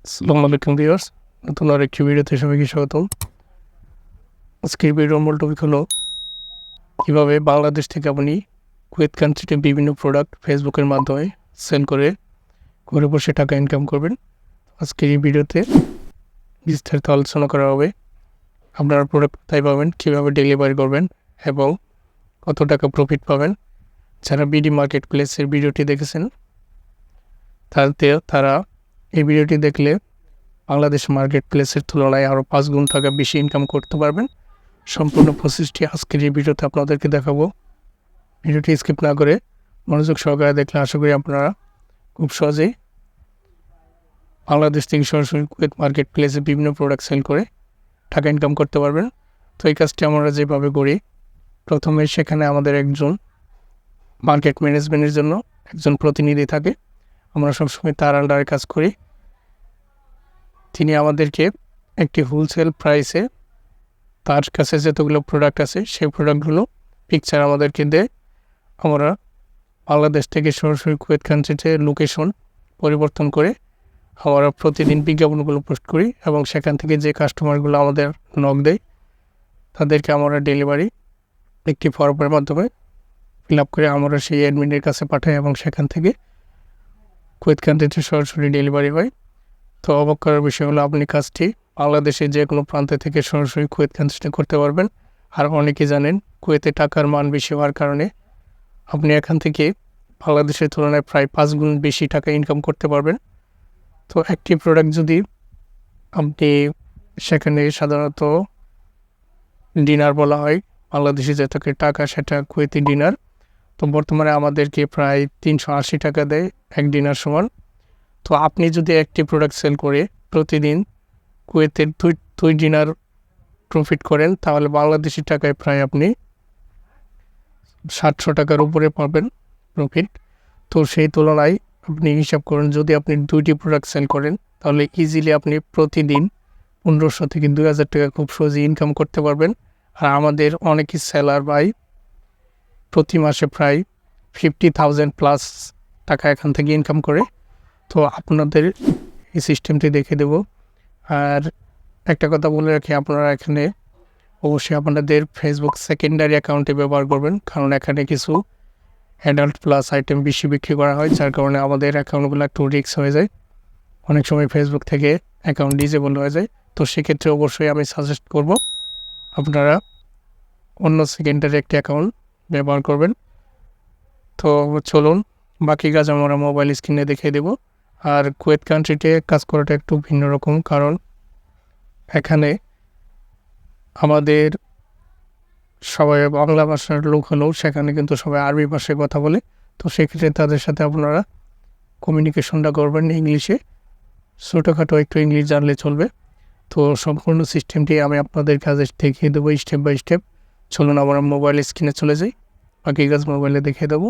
আসসালামু আলাইকুম ভিউয়ার্স, নতুন আরেকটি ভিডিওতে সবাইকে স্বাগতম। আজকের ভিডিওর মূল টপিক হলো কীভাবে বাংলাদেশ থেকে আপনি কুয়েত কান্ট্রিতে বিভিন্ন প্রোডাক্ট ফেসবুকের মাধ্যমে সেল করে ঘরে বসে টাকা ইনকাম করবেন। আজকের এই ভিডিওতে বিস্তারিত আলোচনা করা হবে। আপনারা প্রোডাক্ট কোথায় পাবেন, কীভাবে ডেলিভারি করবেন এবং কত টাকা প্রফিট পাবেন। যারা বিডি মার্কেট প্লেসের ভিডিওটি দেখেছেন তারা এই ভিডিওটি দেখলে বাংলাদেশ মার্কেট প্লেসের তুলনায় আরও 5 গুণ টাকা বেশি ইনকাম করতে পারবেন। সম্পূর্ণ প্রসেসটি আজকের এই ভিডিওতে আপনাদেরকে দেখাবো। ভিডিওটি স্কিপ না করে মনোযোগ সহকারে দেখলে আশা করি আপনারা খুব সহজেই বাংলাদেশ থেকে সরাসরি কুয়েত মার্কেট প্লেসে বিভিন্ন প্রোডাক্ট সেল করে টাকা ইনকাম করতে পারবেন। তো এই কাজটি আমরা যেভাবে করি, প্রথমে সেখানে আমাদের একজন মার্কেট ম্যানেজমেন্টের জন্য একজন প্রতিনিধি থাকে। আমরা সবসময় তার আন্ডারে কাজ করি। তিনি আমাদেরকে একটি হোলসেল প্রাইসে তার কাছে যতগুলো প্রোডাক্ট আছে সেই প্রোডাক্টগুলো পিকচার আমাদেরকে দেয়। আমরা বাংলাদেশ থেকে সরাসরি কুয়েত কান্ট্রিতে লোকেশন পরিবর্তন করে আমরা প্রতিদিন বিজ্ঞাপনগুলো পোস্ট করি এবং সেখান থেকে যে কাস্টমারগুলো আমাদের নক দেয় তাদেরকে আমরা ডেলিভারি একটি ফর্মের মাধ্যমে ফিল আপ করে আমরা সেই অ্যাডমিনের কাছে পাঠাই এবং সেখান থেকে কুয়েত কান্ট্রিতে সরাসরি ডেলিভারি হয়। তো অবাক করার বিষয় হলো আপনি কাজটি বাংলাদেশে যে কোনো প্রান্তে থেকে সরাসরি কুয়েত কান্ট্রিতে করতে পারবেন। আর অনেকে জানেন কুয়েতে টাকার মান বেশি হওয়ার কারণে আপনি এখান থেকে বাংলাদেশের তুলনায় প্রায় 5 গুণ বেশি টাকা ইনকাম করতে পারবেন। তো একটি প্রোডাক্ট যদি আপনি সেখানে সাধারণত ডিনার বলা হয়, বাংলাদেশে যে টাকা সেটা কুয়েতি ডিনার। তো বর্তমানে আমাদেরকে প্রায় 380 টাকা দেয় এক ডিনার সমান। তো আপনি যদি একটি প্রোডাক্ট সেল করে প্রতিদিন কুয়েতের দুই ডিনার প্রফিট করেন তাহলে বাংলাদেশি টাকায় প্রায় আপনি 700 টাকার উপরে পাবেন প্রফিট। তো সেই তুলনায় আপনি হিসাব করুন, যদি আপনি 2টি প্রোডাক্ট সেল করেন তাহলে ইজিলি আপনি প্রতিদিন 1500 থেকে 2000 টাকা খুব সহজেই ইনকাম করতে পারবেন। আর আমাদের অনেকই সেলার ভাই প্রতি মাসে প্রায় 50,000 প্লাস টাকা এখান থেকে ইনকাম করে। তো আপনাদের এই সিস্টেমটি দেখে দেব। আর একটা কথা বলে রাখি, আপনারা এখানে অবশ্যই আপনাদের ফেসবুক সেকেন্ডারি অ্যাকাউন্টে ব্যবহার করবেন, কারণ এখানে কিছু অ্যাডাল্ট প্লাস আইটেম বেশি বিক্রি করা হয়, যার কারণে আমাদের অ্যাকাউন্টগুলো একটু রিস্ক হয়ে যায়। অনেক সময় ফেসবুক থেকে অ্যাকাউন্ট ডিজেবল হয়ে যায়। তো সেক্ষেত্রে অবশ্যই আমি সাজেস্ট করব আপনারা অন্য সেকেন্ডারি একটি অ্যাকাউন্ট ব্যবহার করবেন। তো চলুন বাকি কাজ আমরা মোবাইল স্ক্রিনে দেখিয়ে দেব। আর কুয়েত কান্ট্রিতে কাজ করাটা একটু ভিন্ন রকম, কারণ এখানে আমাদের সবাই বাংলা ভাষার লোক হলেও সেখানে কিন্তু সবাই আরবি ভাষায় কথা বলে। তো সেক্ষেত্রে তাদের সাথে আপনারা কমিউনিকেশনটা করবেন ইংলিশে, ছোটোখাটো একটু ইংলিশ জানলে চলবে। তো সম্পূর্ণ সিস্টেমটি আমি আপনাদের কাজে দেখিয়ে দেবো স্টেপ বাই স্টেপ। চলুন আমরা মোবাইল স্ক্রিনে চলে যাই, বাকি কাজ মোবাইলে দেখিয়ে দেবো।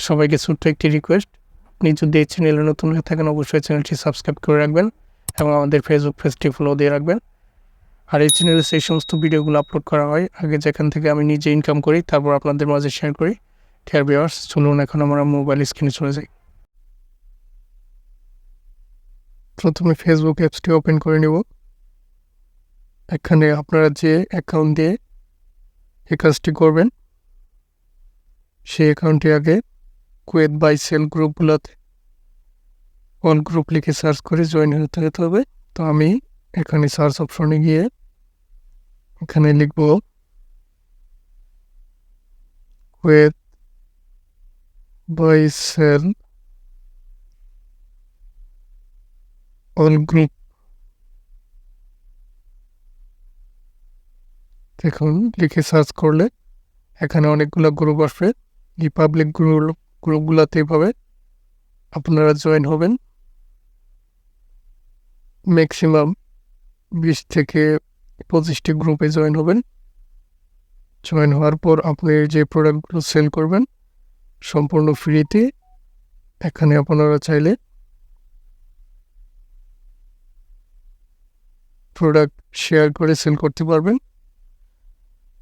সবাইকে ছোট্ট একটি রিকোয়েস্ট, আপনি যদি এই চ্যানেলে নতুন হয়ে থাকেন অবশ্যই চ্যানেলটি সাবস্ক্রাইব করে রাখবেন এবং আমাদের ফেসবুক পেজটি ফলো দিয়ে রাখবেন। আর এই চ্যানেলে সেই সমস্ত ভিডিওগুলো আপলোড করা হয় আগে, যেখান থেকে আমি নিজে ইনকাম করি, তারপর আপনাদের মাঝে শেয়ার করি। ডিয়ার ভিউয়ার্স, চলুন এখন আমরা মোবাইল স্ক্রিনে চলে যাই। প্রথমে ফেসবুক অ্যাপসটি ওপেন করে নেব। এখানে আপনারা যে অ্যাকাউন্ট দিয়ে এই কাজটি করবেন সেই অ্যাকাউন্টটি আগে কুয়েত বাই সেল গ্রুপগুলোতে অল গ্রুপ লিখে সার্চ করে জয়েন হতে হবে। তো আমি এখানে সার্চ অপশনে গিয়ে এখানে লিখব Kuwait buy sell all group. দেখুন লিখে সার্চ করলে এখানে অনেকগুলো গ্রুপ আসবে। এই পাবলিক গ্রুপগুলোতে এভাবে আপনারা জয়েন হবেন। ম্যাক্সিমাম 20 থেকে 25টি গ্রুপে জয়েন হবেন। জয়েন হওয়ার পর আপনি যে প্রোডাক্টগুলো সেল করবেন সম্পূর্ণ ফ্রিতে এখানে আপনারা চাইলে প্রোডাক্ট শেয়ার করে সেল করতে পারবেন।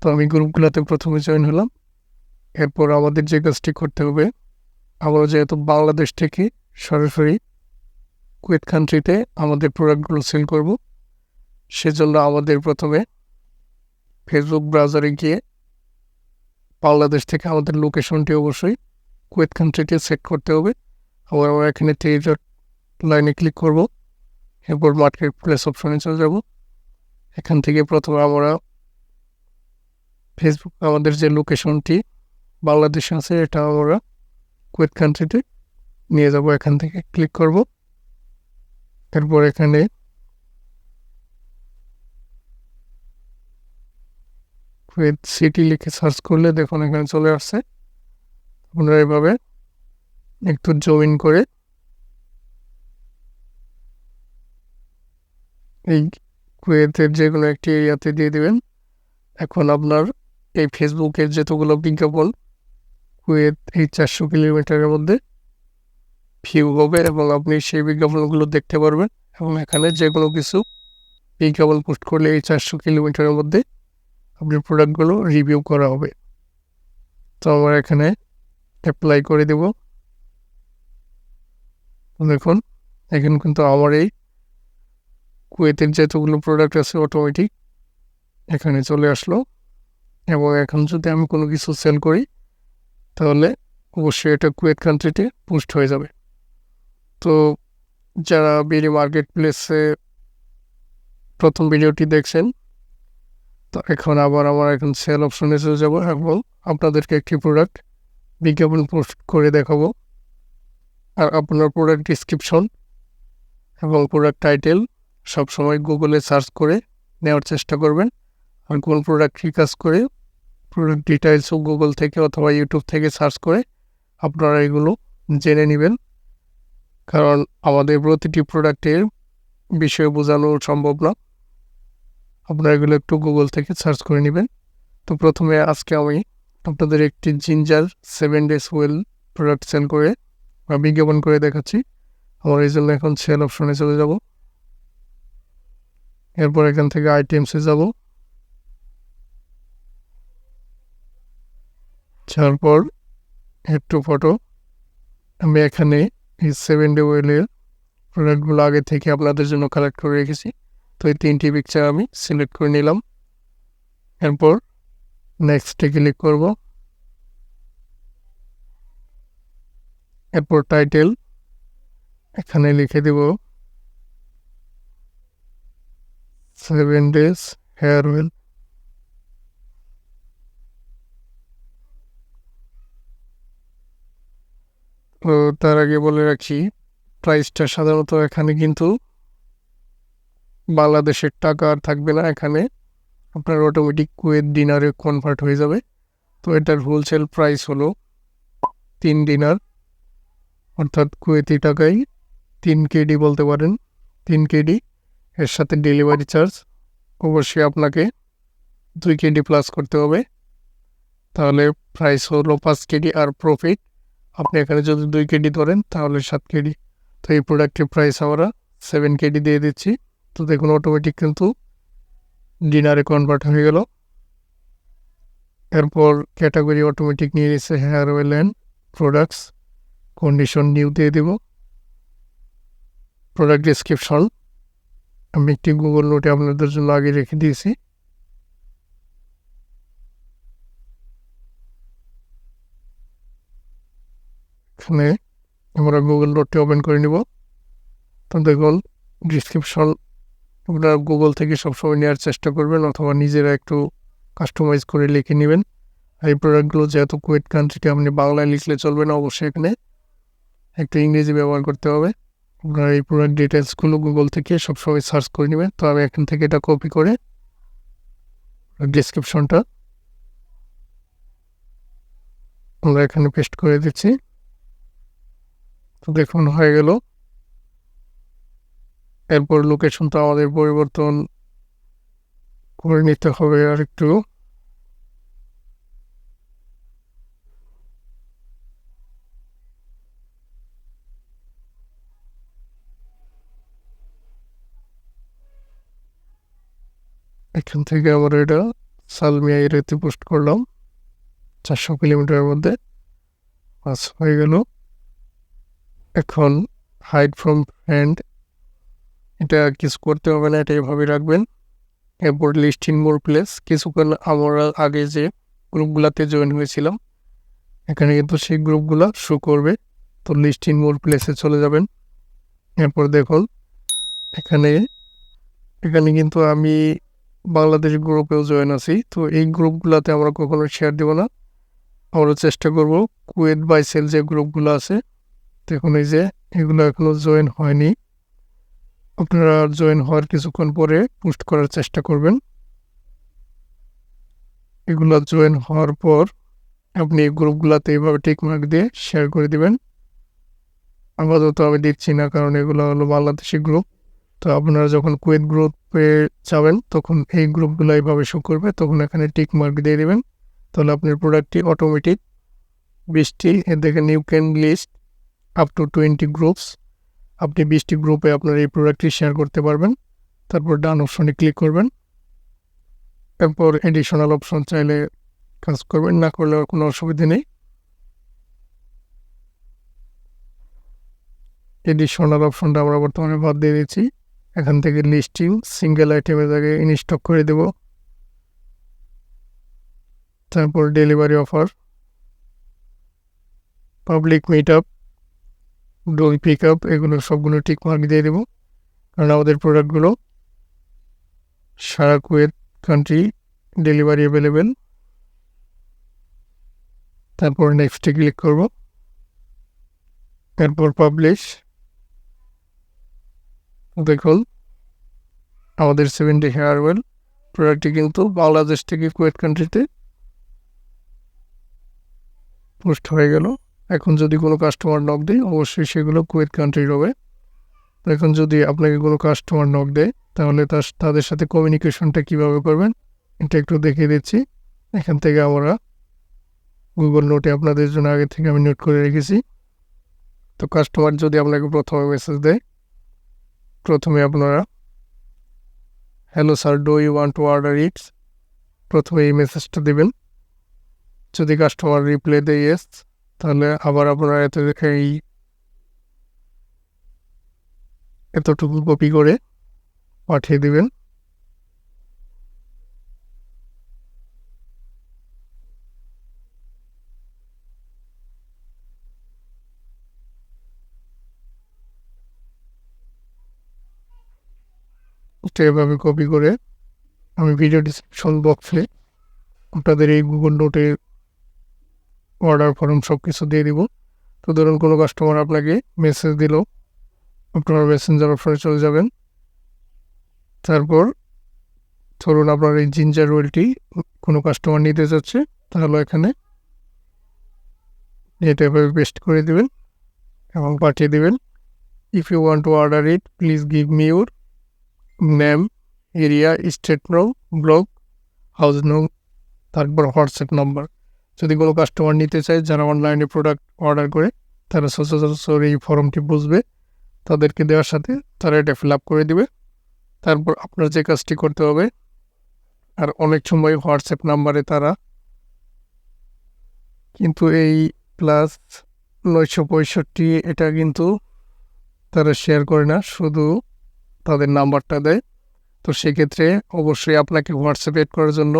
তো আমি গ্রুপগুলোতে প্রথমে জয়েন হলাম। এরপর আমাদের যে কাজটি করতে হবে, আমরা যেহেতু বাংলাদেশ থেকে সরাসরি কুয়েত কান্ট্রিতে আমাদের প্রোডাক্টগুলো সেল করব, সেজন্য আমাদের প্রথমে ফেসবুক ব্রাউজারে গিয়ে বাংলাদেশ থেকে আমাদের লোকেশনটি অবশ্যই কুয়েত কান্ট্রিতে সেট করতে হবে। আবার আমরা এখানে 3 ডট লাইনে ক্লিক করব, এরপর মার্কেট প্লেস অপশনে চলে যাব। এখান থেকে প্রথমে আমরা ফেসবুক আমাদের যে লোকেশনটি বাংলাদেশে আছে এটা আমরা কুয়েত কান্ট্রিতে নিয়ে যাব। এখান থেকে ক্লিক করব, এরপর এখানে কুয়েত সিটি লিখে সার্চ করলে দেখুন এখানে চলে আসছে। আপনারা এভাবে একটু জয়েন করে এই কুয়েতের যে কোনো একটি এরিয়াতে দিয়ে দেবেন। এখন আপনার এই ফেসবুকের যতগুলো বিজ্ঞাপন কুয়েত এই 400 কিলোমিটারের মধ্যে ভিউ হবে এবং আপনি সেই বিজ্ঞাপনগুলো দেখতে পারবেন এবং এখানে যে কোনো কিছু বিজ্ঞাপন পোস্ট করলে এই 400 কিলোমিটারের মধ্যে আপনার প্রোডাক্টগুলো রিভিউ করা হবে। তো আমরা এখানে অ্যাপ্লাই করে দেব। দেখুন এখন কিন্তু আমার এই কুয়েতের যতগুলো প্রোডাক্ট আছে অটোমেটিক এখানে চলে আসলো এবং এখন যদি আমি কোনো কিছু সেল করি তাহলে অবশ্যই এটা কুয়েত কান্ট্রিতে পোস্ট হয়ে যাবে। তো যারা বিডি মার্কেট প্লেসে প্রথম ভিডিওটি দেখছেন, তো এখন আবার আমার এখন সেল অপশনে চলে যাব এবং আপনাদেরকে একটি প্রোডাক্ট বিজ্ঞাপন পোস্ট করে দেখাবো। আর আপনার প্রোডাক্ট ডিসক্রিপশন এবং প্রোডাক্ট টাইটেল সবসময় গুগলে সার্চ করে নেওয়ার চেষ্টা করবেন। আর কোন প্রোডাক্ট কী কাজ করে প্রোডাক্ট ডিটেইলসও গুগল থেকে অথবা ইউটিউব থেকে সার্চ করে আপনারা এগুলো জেনে নেবেন, কারণ আমাদের প্রতিটি প্রোডাক্টের বিষয়ে বোঝানো সম্ভব না। আপনারা এগুলো একটু গুগল থেকে সার্চ করে নেবেন। তো প্রথমে আজকে আমি আপনাদের একটি ginger 7 days oil product sell করে বা বিজ্ঞাপন করে দেখাচ্ছি। আমার এই জন্য এখন সেল অপশনে চলে যাব, এরপর এখান থেকে আইটেমসে যাব, তারপর হেড টু ফটো। আমি এখানে এই 7 day ওয়েলের প্রোডাক্টগুলো আগে থেকে আপনাদের জন্য কালেক্ট করে রেখেছি। তো এই 3টি পিকচার আমি সিলেক্ট করে নিলাম, এরপর নেক্সটে ক্লিক করব, এরপর টাইটেল এখানে লিখে দেব 7 days হেয়ার অয়েল। তো তার আগে বলে রাখি প্রাইসটা সাধারণত এখানে কিন্তু বাংলাদেশের টাকা আর থাকবে না, এখানে আপনার অটোমেটিক কুয়েত দিনারে কনভার্ট হয়ে যাবে। তো এটার হোলসেল প্রাইস হলো 3 দিনার, অর্থাৎ কুয়েতি টাকায় 3 কেডি বলতে পারেন, 3 কেডি। এর সাথে ডেলিভারি চার্জ অবশ্যই আপনাকে 2 কেডি প্লাস করতে হবে, তাহলে প্রাইস হলো 5 কেডি। আর প্রফিট আপনি এখানে যদি 2 কেডি ধরেন তাহলে 7 কেডি। তো এই প্রোডাক্টের প্রাইস আমরা 7 কেডি দিয়ে দিচ্ছি। তো দেখুন অটোমেটিক কিন্তু ডিনারে কনভার্ট হয়ে গেল। এরপর ক্যাটাগরি অটোমেটিক নিয়ে নিচ্ছে hair oil and products, condition new দিয়ে দেব। প্রোডাক্ট ডিসক্রিপশন আমি একটি গুগল নোটে আপনাদের জন্য আগে রেখে দিয়েছি। এখানে আমরা গুগল নোটটি ওপেন করে নিব। তো দেখুন ডিসক্রিপশন আপনারা গুগল থেকে সবসময় নেওয়ার চেষ্টা করবেন অথবা নিজেরা একটু কাস্টমাইজ করে লিখে নেবেন। এই প্রোডাক্টগুলো যেহেতু কুয়েত কান্ট্রিতে আপনি বাংলায় লিখলে চলবে না, অবশ্যই এখানে একটু ইংরেজি ব্যবহার করতে হবে। আপনারা এই প্রোডাক্ট ডিটেলসগুলো গুগল থেকে সবসময় সার্চ করে নেবেন। তো আমি এখান থেকে এটা কপি করে ডিসক্রিপশনটা আমরা এখানে পেস্ট করে দিচ্ছি। তো দেখুন হয়ে গেল। এরপর লোকেশনটা আমাদের পরিবর্তন করে নিতে হবে আর একটু। এখান থেকে আমরা এটা সালমিয়া এরিয়াতে পোস্ট করলাম 400 কিলোমিটারের মধ্যে, পাস হয়ে গেল। এখন হাইড ফ্রম ফ্রেন্ড এটা কিছু করতে হবে না, এটা এভাবে রাখবেন। এরপর লিস্ট ইন মোর প্লেস, কিছুক্ষণ আমরা আগে যে গ্রুপগুলোতে জয়েন হয়েছিলাম এখানে কিন্তু সেই গ্রুপগুলো শো করবে। তো লিস্ট ইন মোর প্লেসে চলে যাবেন। এরপর দেখুন এখানে এখানে কিন্তু আমি বাংলাদেশ গ্রুপেও জয়েন আছি। তো এই গ্রুপগুলোতে আমরা কখনো শেয়ার দেবো না, আমরা চেষ্টা করব কুয়েত বাই সেল যে গ্রুপগুলো আছে দেখুন এই যে এগুলো এখনো জয়েন হয়নি, আপনারা জয়েন হওয়ার কিছুক্ষণ পরে পোস্ট করার চেষ্টা করবেন। এগুলো জয়েন হওয়ার পর আপনি এই গ্রুপগুলোতে এইভাবে টিক মার্ক দিয়ে শেয়ার করে দিবেন। আপাতত আমি দিচ্ছি না কারণ এগুলো হলো বাংলাদেশি গ্রুপ। তো আপনারা যখন কুয়েত গ্রুপে যাবেন তখন এই গ্রুপগুলো এইভাবে শো করবে, তখন এখানে টিক মার্ক দিয়ে দেবেন। তাহলে আপনার প্রোডাক্টটি অটোমেটিক 20টি দেখেন you can list up to 20 groups, আপনি 20টি গ্রুপে আপনার এই প্রোডাক্টটি শেয়ার করতে পারবেন। তারপর ডান অপশনে ক্লিক করবেন। এরপর এডিশনাল অপশন চাইলে কাজ করবেন, না করলে কোনো অসুবিধা নেই। এডিশনাল অপশনটা আমরা বর্তমানে বাদ দিয়ে দিচ্ছি। এখান থেকে লিস্টিং সিঙ্গেল আইটেমের জায়গায় ইন স্টক করে দেব। তারপর delivery offer, public meet up, door pick up, এগুলো সবগুলো টিক মার্ক দিয়ে দেবো কারণ আমাদের প্রোডাক্টগুলো সারা কুয়েত কান্ট্রি ডেলিভারি অ্যাভেলেবেল। তারপর নেক্সটে ক্লিক করব। এরপর পাবলিশ। দেখুন আমাদের 70 হেয়ার অয়েল প্রোডাক্টটি কিন্তু বাংলাদেশ থেকে কুয়েত কান্ট্রিতে পোস্ট হয়ে গেল। এখন যদি কোনো কাস্টমার নক দেয় অবশ্যই সেগুলো কুয়েত কান্ট্রির হবে। এখন যদি আপনাকে কোনো কাস্টমার নক দেয় তাহলে তাদের সাথে কমিউনিকেশনটা কীভাবে করবেন এটা একটু দেখিয়ে দিচ্ছি। এখান থেকে আমরা গুগল নোটে আপনাদের জন্য আগে থেকে আমি নোট করে রেখেছি। তো কাস্টমার যদি আপনাকে প্রথমে মেসেজ দেয়, প্রথমে আপনারা hello sir, do you want to order it's, প্রথমে এই মেসেজটা দেবেন। যদি কাস্টমার রিপ্লাই দেয় ইয়েস, তাহলে আবার আপনারা এতটুকু কপি করে পাঠিয়ে দিবেন। এভাবে কপি করে আমি ভিডিও ডিসক্রিপশন বক্সে আপনাদের এই গুগল নোটে অর্ডার ফর্ম সব কিছু দিয়ে দিব। তো ধরুন কোনো কাস্টমার আপনাকে মেসেজ দিল, আপনারা মেসেঞ্জার অপশনে চলে যাবেন। তারপর ধরুন আপনার এই জিঞ্জার রোলটি কোনো কাস্টমার নিতে যাচ্ছে, তাহলে এখানে এটা এভাবে পেস্ট করে দেবেন এবং পাঠিয়ে দেবেন। If you want to order it please give me your name, area, state নং, ব্লক, হাউস নং, তারপর হোয়াটসঅ্যাপ নাম্বার। যদি কোনো কাস্টমার নিতে চায় যারা অনলাইনে প্রোডাক্ট অর্ডার করে তারা সচরাচর এই ফর্মটি বুঝবে, তাদেরকে দেওয়ার সাথে তারা এটা ফিল আপ করে দিবে। তারপর আপনার যে কাজটি করতে হবে, আর অনেক সময় হোয়াটসঅ্যাপ নাম্বারে তারা কিন্তু এই +965 এটা কিন্তু তারা শেয়ার করে না, শুধু তাদের নাম্বারটা দেয়। তো সেক্ষেত্রে অবশ্যই আপনাকে হোয়াটসঅ্যাপ অ্যাড করার জন্য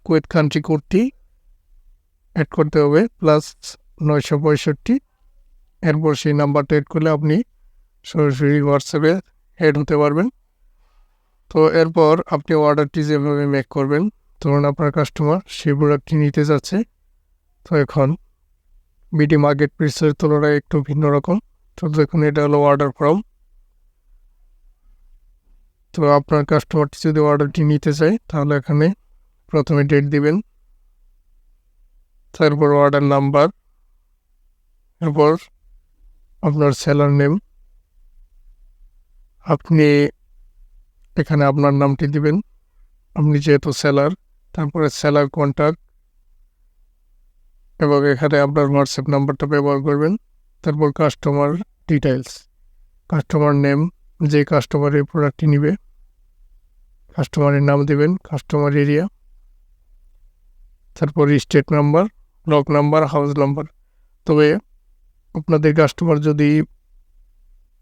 কুয়েত কান্ট্রি কোডটি অ্যাড করতে হবে +965। এরপর সেই নাম্বারটা অ্যাড করলে আপনি সরাসরি হোয়াটসঅ্যাপে অ্যাড হতে পারবেন। তো এরপর আপনি অর্ডারটি যেভাবে মেক করবেন, ধরুন আপনার কাস্টমার সেই প্রোডাক্টটি নিতে যাচ্ছে। তো এখন বিডি মার্কেট প্লেসের তুলনায় একটু ভিন্ন রকম। তো দেখুন এটা হলো অর্ডার ফর্ম। তো আপনার কাস্টমারটি যদি অর্ডারটি নিতে চায় তাহলে এখানে প্রথমে ডেট দিবেন, তারপর অর্ডার নাম্বার, এরপর আপনার সেলার নেম, আপনি এখানে আপনার নামটি দিবেন, আপনি যেহেতু সেলার, তারপরে সেলার কন্ট্যাক্ট এবং এখানে আপনার হোয়াটসঅ্যাপ নাম্বারটা ব্যবহার করবেন। তারপর কাস্টমার ডিটেলস, কাস্টমার নেম, যে কাস্টমার এই প্রোডাক্টটি নেবে কাস্টমারের নাম দেবেন, কাস্টমার এরিয়া, তারপর state number, block number, house number. তবে আপনাদের কাস্টমার যদি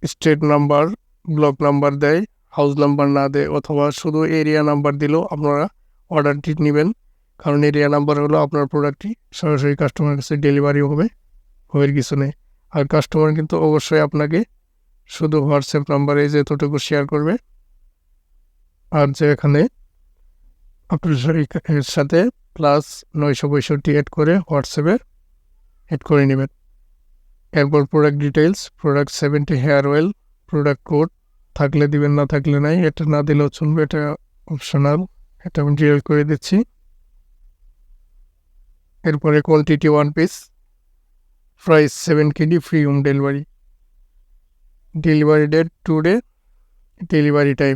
স্টেট নাম্বার, ব্লক নাম্বার দেয়, হাউস নাম্বার না দেয় অথবা শুধু এরিয়া নাম্বার দিলেও আপনারা অর্ডারটি নেবেন, কারণ এরিয়া নাম্বার হলো আপনার প্রোডাক্টটি সরাসরি কাস্টমার কাছে ডেলিভারি হবে, হয়ে কিছু নেই। আর কাস্টমার কিন্তু অবশ্যই আপনাকে শুধু হোয়াটসঅ্যাপ নাম্বারে যতটুকু শেয়ার করবে, আর যে এখানে আপনার এর সাথে +965 অ্যাড করে হোয়াটসঅ্যাপে অ্যাড করে নেবেন। এরপর product details, product 70 hair oil, product code থাকলে দিবেন, না থাকলে নাই, এটা না দিলেও চলবে, এটা অপশনাল, এটা আমি ডিটেল করে দিচ্ছি। এরপরে quantity 1 piece, price 7 KD, free home delivery, delivery date today, delivery time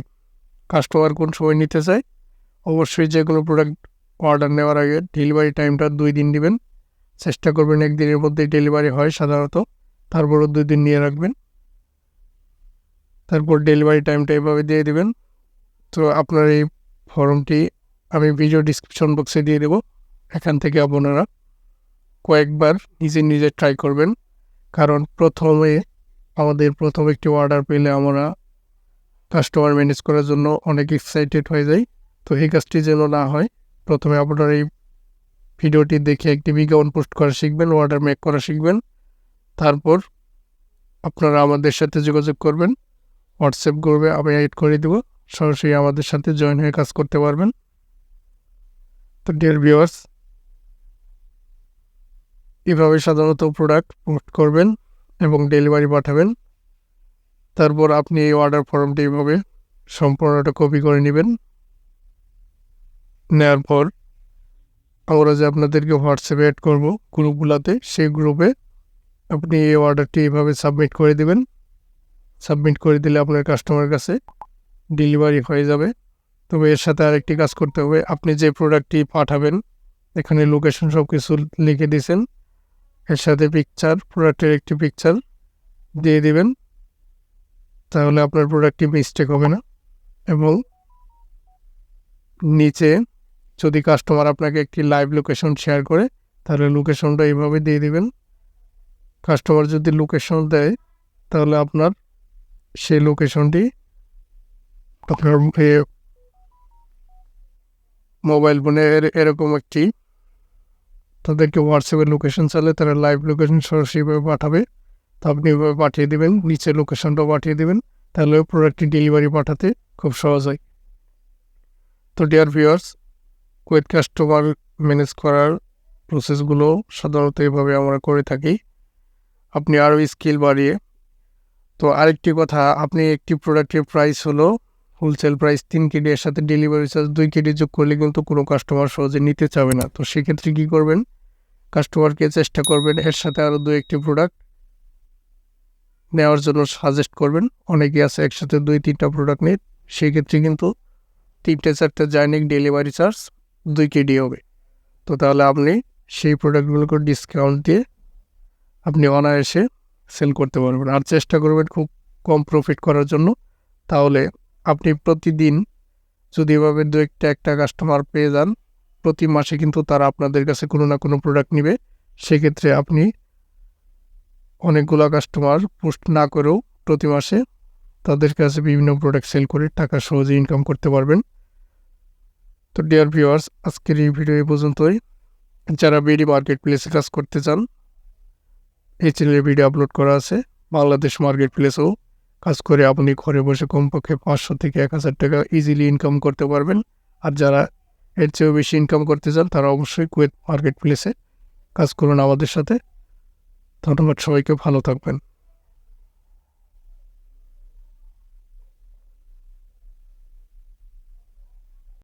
customer কোন সময় নিতে চায়। অবশ্যই যে কোনো প্রোডাক্ট অর্ডার নেওয়ার আগে ডেলিভারি টাইমটা 2 দিন দিবেন, চেষ্টা করবেন 1 দিনের মধ্যে ডেলিভারি হয় সাধারণত, তারপরও 2 দিন নিয়ে রাখবেন। তারপর ডেলিভারি টাইমটা এভাবে দিয়ে দিবেন। তো আপনার এই ফর্মটি আমি ভিডিও ডিসক্রিপশন বক্সে দিয়ে দেবো, এখান থেকে আপনারা কয়েকবার নিজে ট্রাই করবেন, কারণ আমাদের প্রথম একটি অর্ডার পেলে আমরা কাস্টমার ম্যানেজ করার জন্য অনেক এক্সাইটেড হয়ে যাই। তো এই কাজটি যেন না হয়, প্রথমে আপনারা এই ভিডিওটি দেখে একটি বিজ্ঞাপন পোস্ট করা শিখবেন, অর্ডার মেক করা শিখবেন। তারপর আপনারা আমাদের সাথে যোগাযোগ করবেন, হোয়াটসঅ্যাপ গ্রুপে আমি অ্যাড করে দেবো, সরাসরি আমাদের সাথে জয়েন হয়ে কাজ করতে পারবেন। তো ডিয়ার ভিউয়ার্স, এভাবে সাধারণত প্রোডাক্ট পোস্ট করবেন এবং ডেলিভারি পাঠাবেন। তারপর আপনি এই অর্ডার ফর্মটি এইভাবে সম্পূর্ণটা কপি করে নেবেন। নেওয়ার পর আমরা যে আপনাদেরকে হোয়াটসঅ্যাপে অ্যাড করবো গ্রুপগুলোতে, সেই গ্রুপে আপনি এই অর্ডারটি এইভাবে সাবমিট করে দেবেন। সাবমিট করে দিলে আপনার কাস্টমারের কাছে ডেলিভারি হয়ে যাবে। তবে এর সাথে আরেকটি কাজ করতে হবে, আপনি যে প্রোডাক্টটি পাঠাবেন এখানে লোকেশন সব কিছু লিখে দিয়েছেন, এর সাথে পিকচার, প্রোডাক্টের একটি পিকচার দিয়ে দিবেন, তাহলে আপনার প্রোডাক্টটি মিস্টেক হবে না। এবং নিচে যদি কাস্টমার আপনাকে একটি লাইভ লোকেশন শেয়ার করে, তাহলে লোকেশনটা এইভাবে দিয়ে দিবেন। কাস্টমার যদি লোকেশন দেয়, তাহলে আপনার সেই লোকেশনটি আপনার মোবাইল ফোনে এরকম একটি তাদেরকে হোয়াটসঅ্যাপের লোকেশন চাইলে তারা লাইভ লোকেশন সরাসরিভাবে পাঠাবে, তো আপনি এভাবে পাঠিয়ে দেবেন, নিচে লোকেশনটাও পাঠিয়ে দেবেন, তাহলে প্রোডাক্টটি ডেলিভারি পাঠাতে খুব সহজ হয়। তো dear viewers, Kuwait customer manage করার প্রসেসগুলো সাধারণত এইভাবে আমরা করে থাকি। আপনি আরও স্কিল বাড়িয়ে, তো আরেকটি কথা, আপনি একটি প্রোডাক্টের প্রাইস হলো হোলসেল প্রাইস 3 KD, এর সাথে ডেলিভারি চার্জ 2 KD যোগ করলে কিন্তু কোনো কাস্টমার সহজে নিতে চাবে না। তো সেক্ষেত্রে কী করবেন, কাস্টমারকে চেষ্টা করবেন এর সাথে আরও 2-1টি প্রোডাক্ট নেওয়ার জন্য সাজেস্ট করবেন। অনেকে আছে একসাথে 2-3টা প্রোডাক্ট নেই, সেই ক্ষেত্রে কিন্তু 3-4টা জয়নিক ডেলিভারি চার্জ 2 KD হবে। তো তাহলে আপনি সেই প্রোডাক্টগুলোকে ডিসকাউন্ট দিয়ে আপনি অনায়াসে সেল করতে পারবেন। আর চেষ্টা করবেন খুব কম প্রফিট করার জন্য, তাহলে আপনি প্রতিদিন যদি এভাবে 2-1টা কাস্টমার পেয়ে যান, প্রতি মাসে কিন্তু তারা আপনাদের কাছে কোনো না কোনো প্রোডাক্ট নেবে। সেক্ষেত্রে আপনি অনেকগুলো কাস্টমার পোস্ট না করেও প্রতি মাসে তাদের কাছে বিভিন্ন প্রোডাক্ট সেল করে টাকা সহজে ইনকাম করতে পারবেন। তো ডিয়ার ভিউয়ার্স, আজকের এই ভিডিও এই পর্যন্তই। যারা বিডি মার্কেট প্লেসে কাজ করতে চান, এই চ্যানেলে ভিডিও আপলোড করা আছে। বাংলাদেশ মার্কেট প্লেসেও কাজ করে আপনি ঘরে বসে কমপক্ষে 500 থেকে 1000 টাকা ইজিলি ইনকাম করতে পারবেন। আর যারা এর চেয়েও বেশি ইনকাম করতে চান, তারা অবশ্যই কুয়েত মার্কেট প্লেসে কাজ করুন আমাদের সাথে। ধন্যবাদ সবাইকে, ভালো থাকবেন।